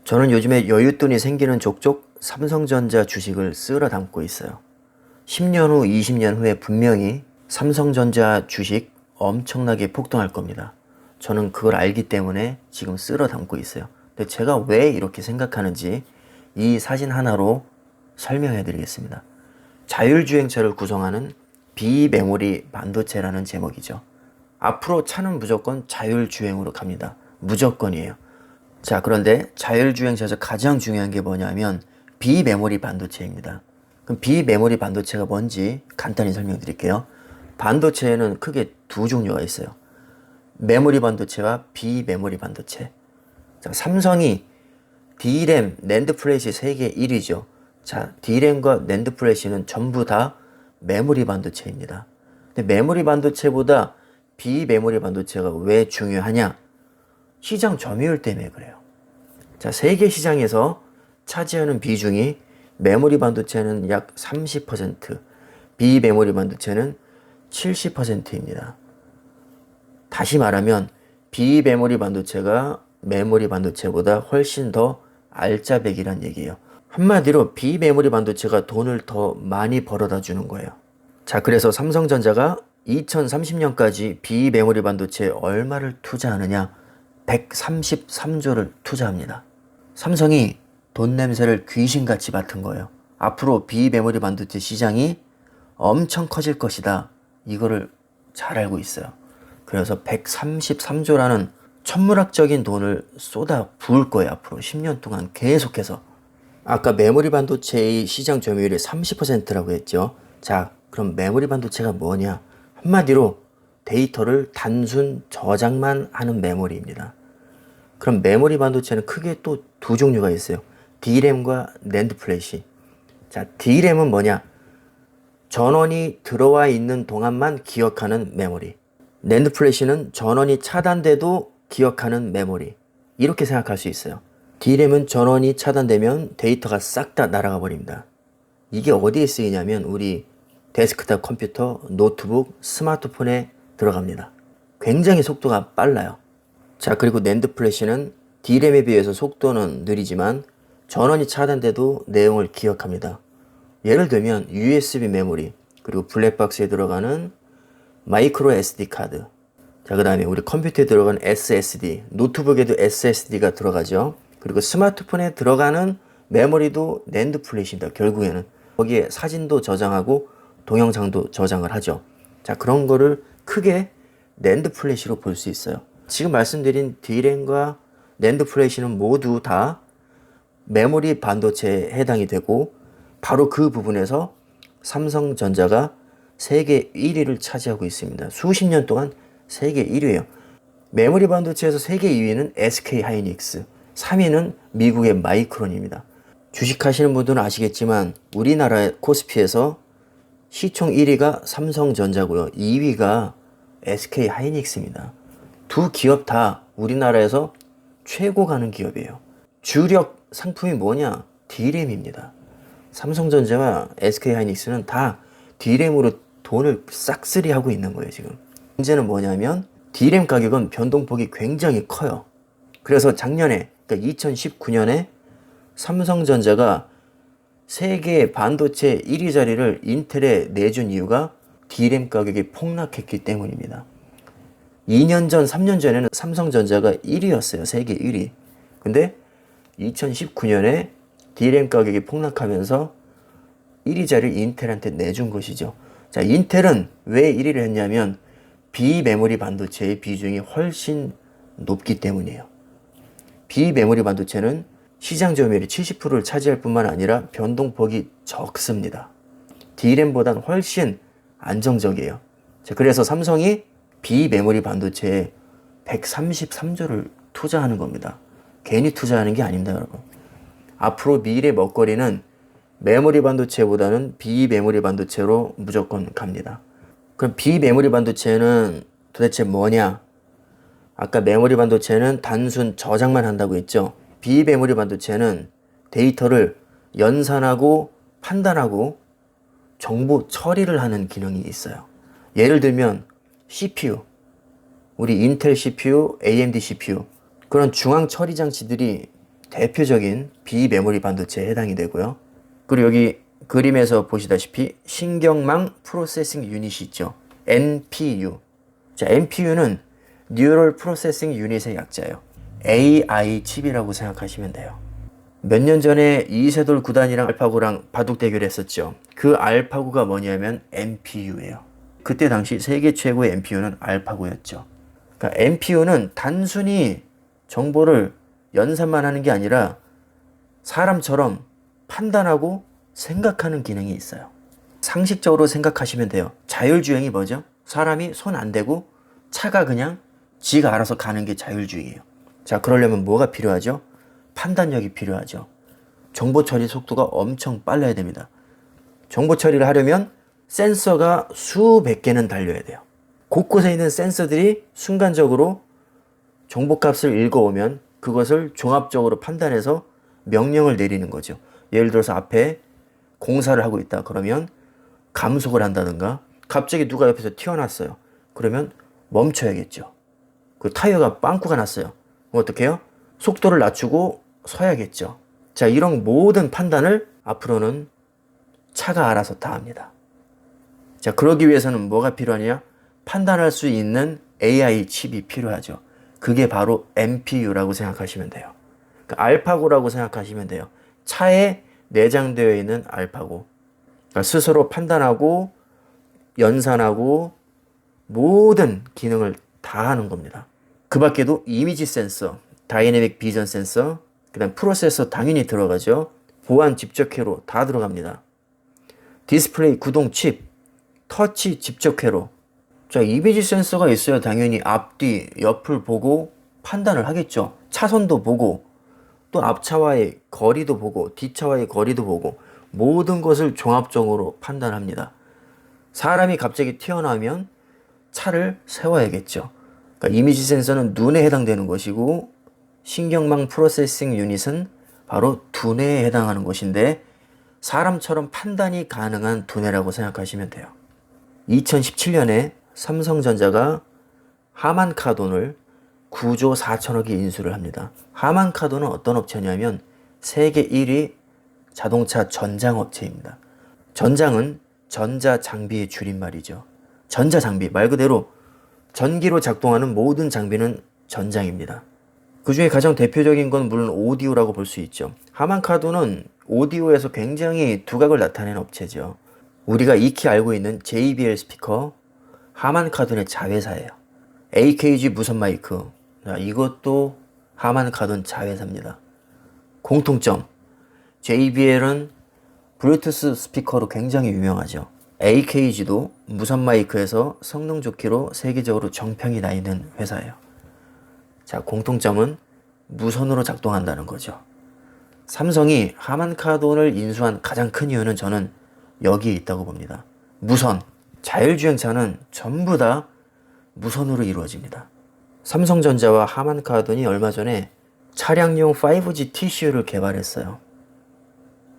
저는 요즘에 여윳돈이 생기는 족족 삼성전자 주식을 쓸어 담고 있어요. 10년 후, 20년 후에 분명히 삼성전자 주식 엄청나게 폭등할 겁니다. 저는 그걸 알기 때문에 지금 쓸어 담고 있어요. 근데 제가 왜 이렇게 생각하는지 이 사진 하나로 설명해 드리겠습니다. 자율주행차를 구성하는 비메모리 반도체라는 제목이죠. 앞으로 차는 무조건 자율주행으로 갑니다. 무조건이에요. 자, 그런데 자율주행차에서 가장 중요한 게 뭐냐면 비메모리 반도체입니다. 그럼 비메모리 반도체가 뭔지 간단히 설명드릴게요. 반도체에는 크게 두 종류가 있어요. 메모리 반도체와 비메모리 반도체. 자, 삼성이 D램, 낸드 플래시 세계 1위죠. 자, D램과 낸드 플래시는 전부 다 메모리 반도체입니다. 근데 메모리 반도체보다 비메모리 반도체가 왜 중요하냐? 시장 점유율 때문에 그래요. 자, 세계 시장에서 차지하는 비중이 메모리 반도체는 약 30%, 비메모리 반도체는 70%입니다. 다시 말하면 비메모리 반도체가 메모리 반도체보다 훨씬 더 알짜배기란 얘기예요. 한마디로 비메모리 반도체가 돈을 더 많이 벌어다 주는 거예요. 자, 그래서 삼성전자가 2030년까지 비메모리 반도체에 얼마를 투자하느냐? 133조를 투자합니다. 삼성이 돈 냄새를 귀신같이 맡은 거예요. 앞으로 비메모리 반도체 시장이 엄청 커질 것이다. 이거를 잘 알고 있어요. 그래서 133조라는 천문학적인 돈을 쏟아 부을 거예요. 앞으로 10년 동안 계속해서. 아까 메모리 반도체의 시장 점유율이 30%라고 했죠. 자, 그럼 메모리 반도체가 뭐냐? 한마디로 데이터를 단순 저장만 하는 메모리입니다. 그럼 메모리 반도체는 크게 또 두 종류가 있어요. D램과 낸드 플래시. 자, D램은 뭐냐? 전원이 들어와 있는 동안만 기억하는 메모리. 낸드 플래시는 전원이 차단돼도 기억하는 메모리. 이렇게 생각할 수 있어요. D램은 전원이 차단되면 데이터가 싹 다 날아가 버립니다. 이게 어디에 쓰이냐면 우리 데스크탑 컴퓨터, 노트북, 스마트폰에 들어갑니다. 굉장히 속도가 빨라요. 자, 그리고 낸드 플래시는 D램에 비해서 속도는 느리지만 전원이 차단돼도 내용을 기억합니다. 예를 들면 USB 메모리, 그리고 블랙박스에 들어가는 마이크로 SD 카드. 자, 그 다음에 우리 컴퓨터에 들어가는 SSD, 노트북에도 SSD가 들어가죠. 그리고 스마트폰에 들어가는 메모리도 낸드 플래시입니다. 결국에는 거기에 사진도 저장하고 동영상도 저장을 하죠. 자, 그런 거를 크게 낸드 플래시로 볼 수 있어요. 지금 말씀드린 D램과 낸드 플래시는 모두 다 메모리 반도체에 해당이 되고 바로 그 부분에서 삼성전자가 세계 1위를 차지하고 있습니다. 수십 년 동안 세계 1위예요. 메모리 반도체에서 세계 2위는 SK 하이닉스, 3위는 미국의 마이크론입니다. 주식하시는 분들은 아시겠지만 우리나라 코스피에서 시총 1위가 삼성전자고요. 2위가 SK 하이닉스입니다. 두 기업 다 우리나라에서 최고 가는 기업이에요. 주력 상품이 뭐냐? D램입니다. 삼성전자와 SK 하이닉스는 다 D램으로 돈을 싹쓸이 하고 있는 거예요, 지금. 문제는 뭐냐면 D램 가격은 변동폭이 굉장히 커요. 그래서 작년에, 그러니까 2019년에 삼성전자가 세계 반도체 1위 자리를 인텔에 내준 이유가 D램 가격이 폭락했기 때문입니다. 2년 전, 3년 전에는 삼성전자가 1위였어요. 세계 1위. 근데 2019년에 D램 가격이 폭락하면서 1위 자리를 인텔한테 내준 것이죠. 자, 인텔은 왜 1위를 했냐면 비메모리 반도체의 비중이 훨씬 높기 때문이에요. 비메모리 반도체는 시장 점유율이 70%를 차지할 뿐만 아니라 변동폭이 적습니다. D램보다는 훨씬 안정적이에요. 자, 그래서 삼성이 비메모리 반도체에 133조를 투자하는 겁니다. 괜히 투자하는 게 아닙니다, 여러분. 앞으로 미래 먹거리는 메모리 반도체보다는 비메모리 반도체로 무조건 갑니다. 그럼 비메모리 반도체는 도대체 뭐냐? 아까 메모리 반도체는 단순 저장만 한다고 했죠. 비메모리 반도체는 데이터를 연산하고 판단하고 정보 처리를 하는 기능이 있어요. 예를 들면 CPU, 우리 인텔 CPU, AMD CPU 그런 중앙 처리 장치들이 대표적인 비메모리 반도체에 해당이 되고요. 그리고 여기 그림에서 보시다시피 신경망 프로세싱 유닛이 있죠. NPU. 자, NPU는 Neural Processing Unit의 약자예요. AI 칩이라고 생각하시면 돼요. 몇 년 전에 이세돌 구단이랑 알파고랑 바둑 대결했었죠. 그 알파고가 뭐냐면 NPU예요. 그때 당시 세계 최고의 NPU는 알파고였죠. 그러니까 NPU는 단순히 정보를 연산만 하는 게 아니라 사람처럼 판단하고 생각하는 기능이 있어요. 상식적으로 생각하시면 돼요. 자율주행이 뭐죠? 사람이 손 안 대고 차가 그냥 지가 알아서 가는 게 자율주행이에요. 자, 그러려면 뭐가 필요하죠? 판단력이 필요하죠. 정보 처리 속도가 엄청 빨라야 됩니다. 정보 처리를 하려면 센서가 수백 개는 달려야 돼요. 곳곳에 있는 센서들이 순간적으로 정보값을 읽어오면 그것을 종합적으로 판단해서 명령을 내리는 거죠. 예를 들어서 앞에 공사를 하고 있다. 그러면 감속을 한다든가 갑자기 누가 옆에서 튀어났어요. 그러면 멈춰야겠죠. 그 타이어가 빵꾸가 났어요. 어떻게 해요? 속도를 낮추고 서야겠죠. 자, 이런 모든 판단을 앞으로는 차가 알아서 다 합니다. 자, 그러기 위해서는 뭐가 필요하냐? 판단할 수 있는 AI 칩이 필요하죠. 그게 바로 NPU라고 생각하시면 돼요. 그러니까 알파고라고 생각하시면 돼요. 차에 내장되어 있는 알파고. 그러니까 스스로 판단하고 연산하고 모든 기능을 다 하는 겁니다. 그 밖에도 이미지 센서, 다이내믹 비전 센서, 그 다음 프로세서 당연히 들어가죠. 보안 집적회로 다 들어갑니다. 디스플레이 구동 칩, 터치 집적회로. 자, 이미지 센서가 있어야 당연히 앞뒤, 옆을 보고 판단을 하겠죠. 차선도 보고, 또 앞차와의 거리도 보고, 뒷차와의 거리도 보고, 모든 것을 종합적으로 판단합니다. 사람이 갑자기 튀어나오면 차를 세워야겠죠. 그러니까 이미지 센서는 눈에 해당되는 것이고, 신경망 프로세싱 유닛은 바로 두뇌에 해당하는 것인데, 사람처럼 판단이 가능한 두뇌라고 생각하시면 돼요. 2017년에 삼성전자가 하만 카돈을 9조 4천억에 인수를 합니다. 하만 카돈은 어떤 업체냐면 세계 1위 자동차 전장 업체입니다. 전장은 전자장비의 줄임말이죠. 전자장비, 말 그대로 전기로 작동하는 모든 장비는 전장입니다. 그 중에 가장 대표적인 건 물론 오디오라고 볼 수 있죠. 하만 카돈은 오디오에서 굉장히 두각을 나타내는 업체죠. 우리가 익히 알고 있는 JBL 스피커, 하만 카돈의 자회사예요. AKG 무선 마이크, 이것도 하만 카돈 자회사입니다. 공통점, JBL은 블루투스 스피커로 굉장히 유명하죠. AKG도 무선 마이크에서 성능 좋기로 세계적으로 정평이 나 있는 회사예요. 자, 공통점은 무선으로 작동한다는 거죠. 삼성이 하만 카돈을 인수한 가장 큰 이유는 저는 여기에 있다고 봅니다. 무선, 자율주행차는 전부 다 무선으로 이루어집니다. 삼성전자와 하만 카돈이 얼마 전에 차량용 5G TCU를 개발했어요.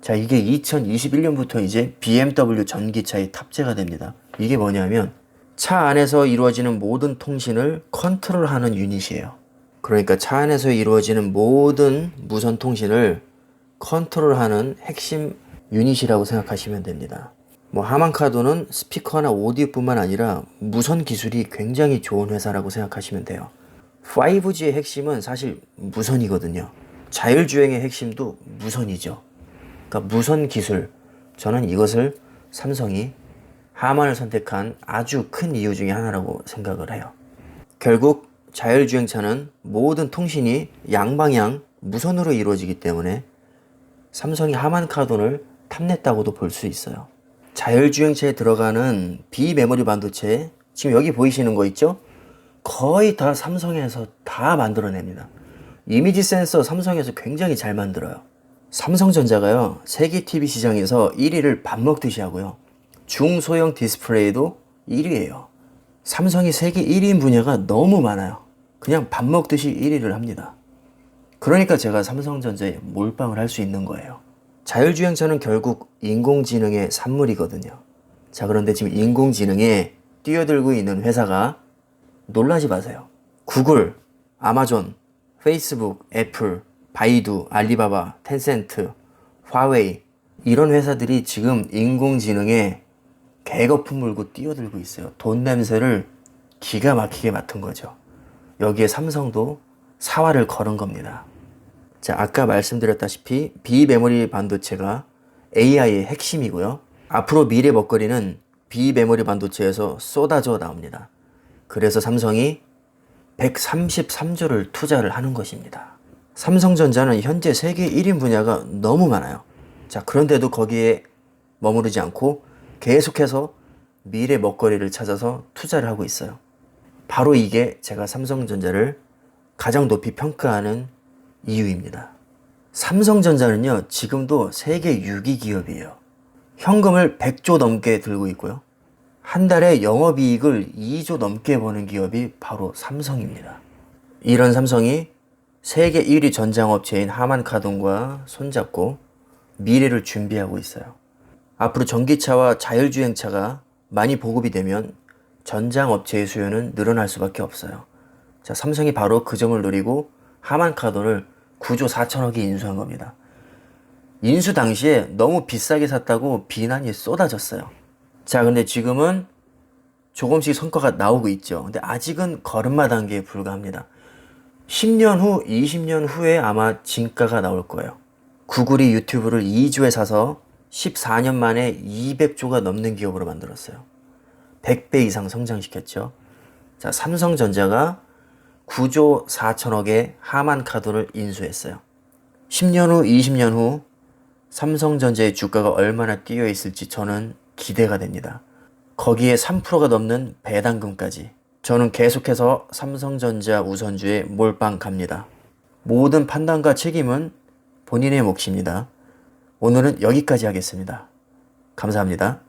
자, 이게 2021년부터 이제 BMW 전기차에 탑재가 됩니다. 이게 뭐냐면 차 안에서 이루어지는 모든 통신을 컨트롤하는 유닛이에요. 그러니까 차 안에서 이루어지는 모든 무선 통신을 컨트롤하는 핵심 유닛이라고 생각하시면 됩니다. 하만 카돈은 스피커나 오디오뿐만 아니라 무선 기술이 굉장히 좋은 회사라고 생각하시면 돼요. 5G의 핵심은 사실 무선이거든요. 자율주행의 핵심도 무선이죠. 그러니까 무선 기술, 저는 이것을 삼성이 하만을 선택한 아주 큰 이유 중에 하나라고 생각을 해요. 결국 자율주행차는 모든 통신이 양방향 무선으로 이루어지기 때문에 삼성이 하만 카돈을 탐냈다고도 볼 수 있어요. 자율주행차에 들어가는 비메모리 반도체, 지금 여기 보이시는 거 있죠? 거의 다 삼성에서 다 만들어냅니다. 이미지 센서 삼성에서 굉장히 잘 만들어요. 삼성전자가요, 세계 TV 시장에서 1위를 밥 먹듯이 하고요. 중소형 디스플레이도 1위예요. 삼성이 세계 1위인 분야가 너무 많아요. 그냥 밥 먹듯이 1위를 합니다. 그러니까 제가 삼성전자에 몰빵을 할 수 있는 거예요. 자율주행차는 결국 인공지능의 산물이거든요. 자, 그런데 지금 인공지능에 뛰어들고 있는 회사가 놀라지 마세요. 구글, 아마존, 페이스북, 애플, 바이두, 알리바바, 텐센트, 화웨이 이런 회사들이 지금 인공지능에 개거품 물고 뛰어들고 있어요. 돈 냄새를 기가 막히게 맡은 거죠. 여기에 삼성도 사활을 걸은 겁니다. 자, 아까 말씀드렸다시피 비메모리 반도체가 AI의 핵심이고요. 앞으로 미래 먹거리는 비메모리 반도체에서 쏟아져 나옵니다. 그래서 삼성이 133조를 투자를 하는 것입니다. 삼성전자는 현재 세계 1인 분야가 너무 많아요. 자, 그런데도 거기에 머무르지 않고 계속해서 미래 먹거리를 찾아서 투자를 하고 있어요. 바로 이게 제가 삼성전자를 가장 높이 평가하는 이유입니다. 삼성전자는요, 지금도 세계 6위 기업이에요. 현금을 100조 넘게 들고 있고요. 한 달에 영업이익을 2조 넘게 버는 기업이 바로 삼성입니다. 이런 삼성이 세계 1위 전장업체인 하만카돈과 손잡고 미래를 준비하고 있어요. 앞으로 전기차와 자율주행차가 많이 보급이 되면 전장업체의 수요는 늘어날 수밖에 없어요. 자, 삼성이 바로 그 점을 노리고 하만카돈을 9조 4천억에 인수한 겁니다. 인수 당시에 너무 비싸게 샀다고 비난이 쏟아졌어요. 자, 근데 지금은 조금씩 성과가 나오고 있죠. 근데 아직은 걸음마 단계에 불과합니다. 10년 후, 20년 후에 아마 진가가 나올 거예요. 구글이 유튜브를 2조에 사서 14년 만에 200조가 넘는 기업으로 만들었어요. 100배 이상 성장시켰죠. 자, 삼성전자가 9조 4천억에 하만카돈을 인수했어요. 10년 후, 20년 후 삼성전자의 주가가 얼마나 뛰어 있을지 저는 기대가 됩니다. 거기에 3%가 넘는 배당금까지. 저는 계속해서 삼성전자 우선주에 몰빵 갑니다. 모든 판단과 책임은 본인의 몫입니다. 오늘은 여기까지 하겠습니다. 감사합니다.